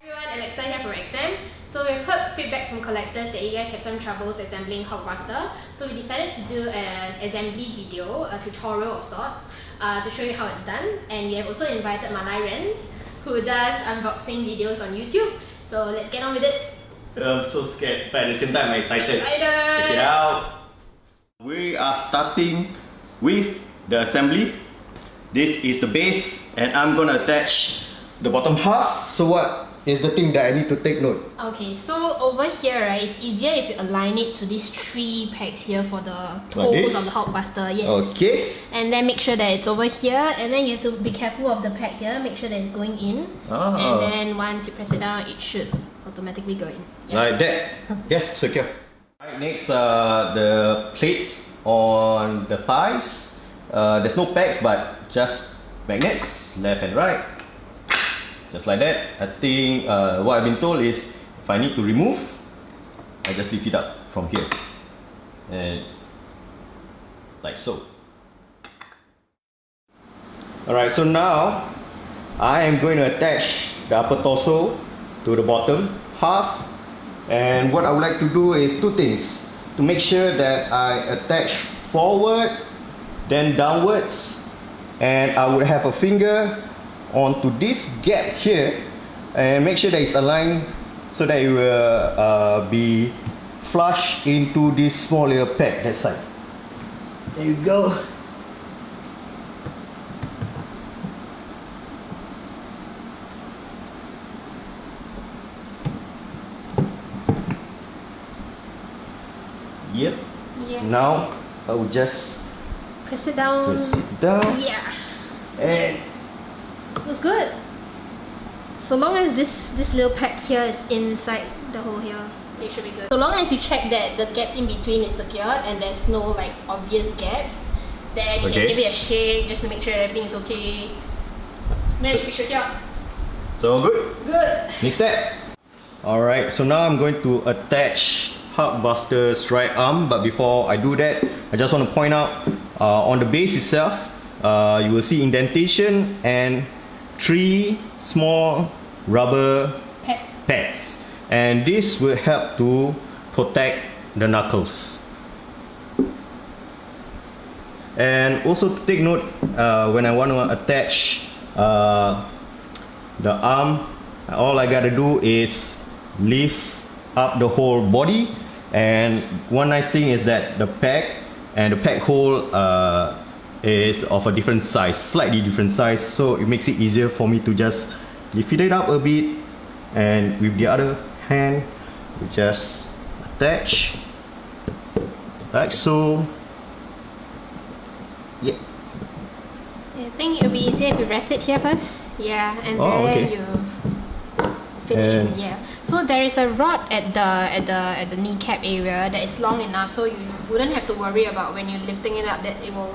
Everyone, Alexa here from XM. So we've heard feedback from collectors that you guys have some troubles assembling Hulkbuster. So we decided to do an assembly video, a tutorial of sorts, to show you how it's done. And we have also invited Manai Ren, who does unboxing videos on YouTube. So let's get on with it. I'm so scared, but at the same time I'm excited. Excited! Check it out. We are starting with the assembly. This is the base, and I'm gonna attach the bottom half. So what is the thing that I need to take note? Okay, so over here, right, it's easier if you align it to these 3 pegs here for the toes this? of the Hulkbuster. Yes. Okay. And then make sure that it's over here, and then you have to be careful of the peg here, make sure that it's going in. And then once you press it down, it should automatically go in. Yeah. Like that. Yes, secure. Alright, next the plates on the thighs. There's no pegs, but just magnets, left and right. Just like that. I think what I've been told is if I need to remove, I just lift it up from here. And like so. Alright, so now I am going to attach the upper torso to the bottom half. And what I would like to do is 2 things. To make sure that I attach forward, then downwards, and I would have a finger onto this gap here and make sure that it's aligned so that it will be flush into this small little peg that side. There you go. Yep. Yeah. Now I will just Press it down. press it down. Yeah. And Looks good. So long as this little peg here is inside the hole here, it should be good. So long as you check that the gaps in between is secured and there's no like obvious gaps, then you can give it a shake just to make sure everything is okay. Then it should be secure. so good. Good. Next step. Alright, so now I'm going to attach Hulkbuster's right arm, but before I do that, I just want to point out on the base itself, you will see indentation and 3 small rubber pads, and this will help to protect the knuckles. And also to take note, when I want to attach the arm, all I gotta do is lift up the whole body. And one nice thing is that the peg and the peg hole is of a different size, slightly different size, so it makes it easier for me to just lift it up a bit, and with the other hand we just attach like so. Yeah. I think it would be easier if you rest it here first. Yeah, and then okay. you fit it in. Yeah. So there is a rod at the kneecap area that is long enough, so you wouldn't have to worry about when you're lifting it up that it will,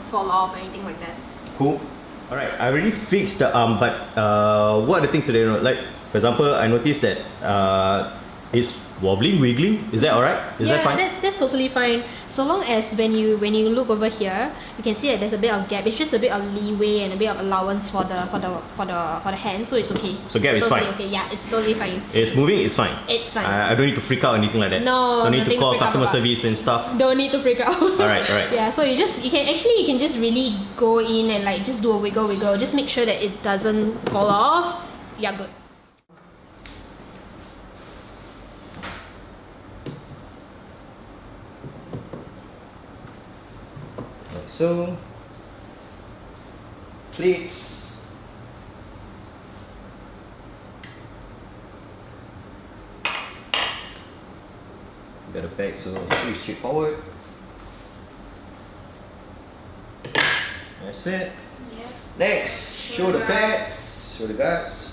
fall off or anything like that. Cool. Alright, I already fixed the arm, but what are the things that you know? Like, for example, I noticed that it's wobbling, wiggling. Is that alright? Is that fine? That's totally fine. So long as when you look over here, you can see that there's a bit of gap. It's just a bit of leeway and a bit of allowance for the hand, so it's okay. So gap is totally fine. Okay, yeah, it's totally fine. It's moving, it's fine. It's fine. I don't need to freak out or anything like that. No, don't need nothing to call to freak out customer about. service and stuff. Don't need to freak out. Alright. Yeah, so you can just really go in and like just do a wiggle. Just make sure that it doesn't fall off. Yeah, good. Like so. Plates. Got a peg, so it's pretty straightforward. That's it. Yeah. Next, show the pads, show the guards.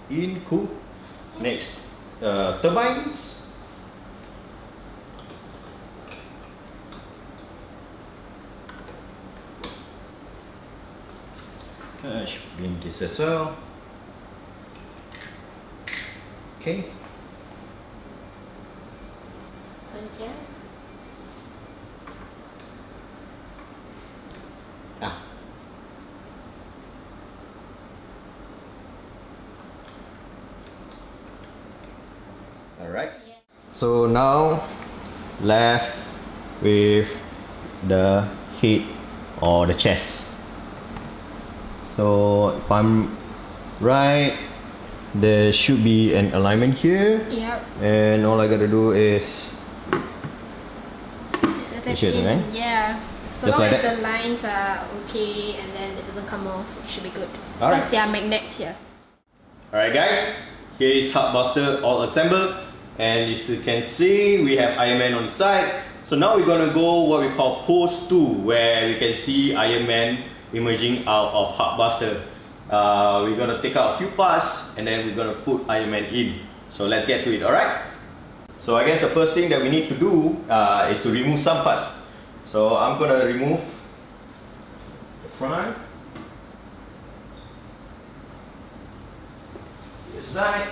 In, cool. Next, turbines. Should bring this as well. Okay. Alright. So now left with the head or the chest. So if I'm right, there should be an alignment here. Yep. And all I gotta do is Just attach it, it in. right? Yeah. So Just long like as that? the lines are okay and then it doesn't come off, it should be good. Alright. Because there are magnets here. Alright guys, here is Hulkbuster all assembled, and as you can see we have Iron Man on the side. So now we're gonna go what we call pose 2, where we can see Iron Man emerging out of Hulkbuster. We're gonna take out a few parts and then we're gonna put Iron Man in. So let's get to it, alright? So I guess the first thing that we need to do is to remove some parts. So I'm gonna remove the front, the side.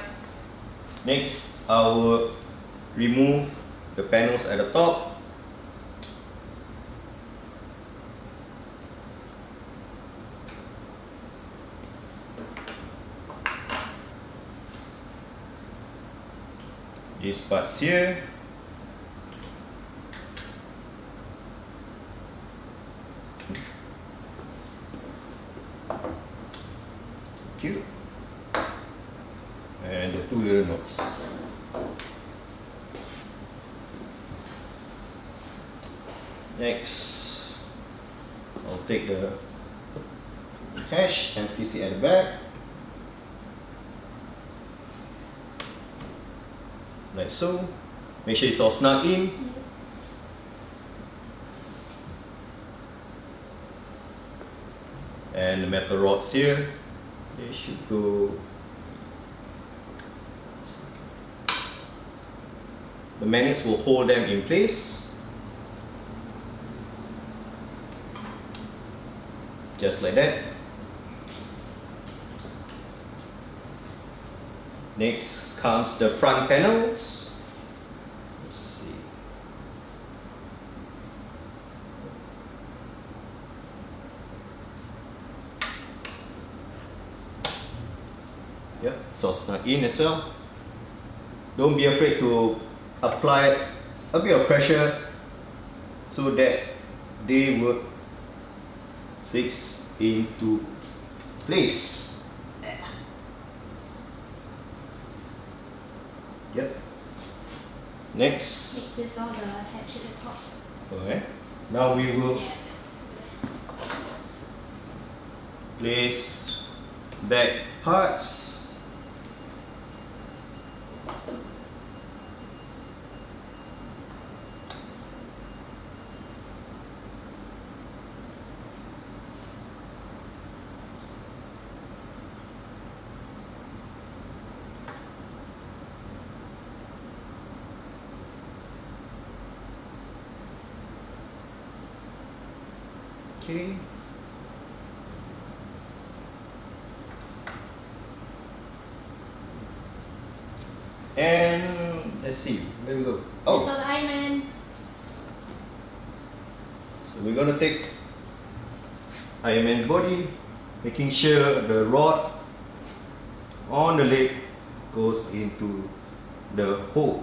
Next, I will remove the panels at the top. These parts here. Cute. And the two little knobs. Next, I'll take the hash and place it at the back. Like so. Make sure it's all snug in. And the metal rods here, they should go. The magnets will hold them in place. Just like that. Next comes the front panels. Let's see. Yep, so snug in as well. Don't be afraid to apply a bit of pressure so that they would fix into place. Yep. Next. Next is all the hatch at the top. Okay. Now we will place back parts. Okay. And let's see, where we go. That's Oh, all the Iron Man. so we're gonna take Iron Man body, making sure the rod on the leg goes into the hole.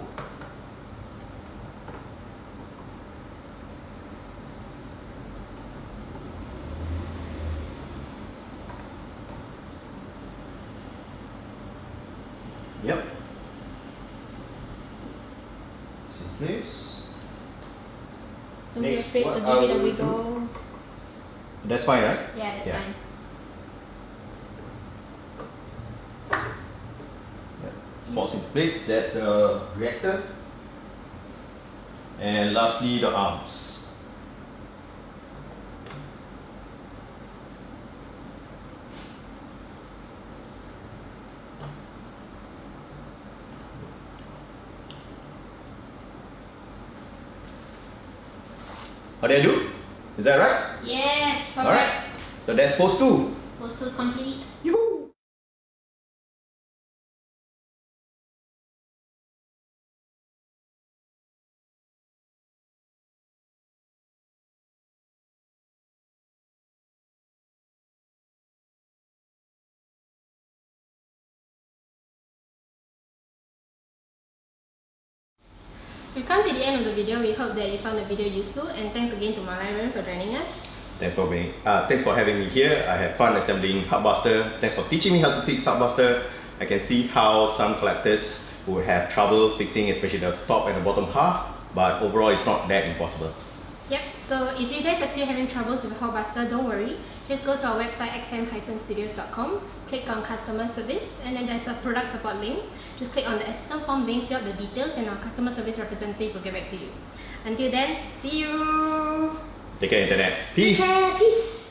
Yep. It's in place. Don't be Next, afraid to what give I it a will wiggle. That's fine, right? Yeah, that's fine. Falls into place. That's the reactor. And lastly, the arms. How did I do? Is that right? Yes, perfect. Alright. So that's pose 2. Posters complete. Yoo-hoo! We've come to the end of the video. We hope that you found the video useful, and thanks again to Malairan for joining us. Thanks for having me here. I had fun assembling Hubbuster. Thanks for teaching me how to fix Hubbuster. I can see how some collectors would have trouble fixing, especially the top and the bottom half, but overall it's not that impossible. Yep, so if you guys are still having troubles with Hubbuster, don't worry. Just go to our website xm-studios.com, click on customer service, and then there's a product support link. Just click on the assistant form link, fill out the details, and our customer service representative will get back to you. Until then, see you! Take care, Internet. Peace! Take care, peace!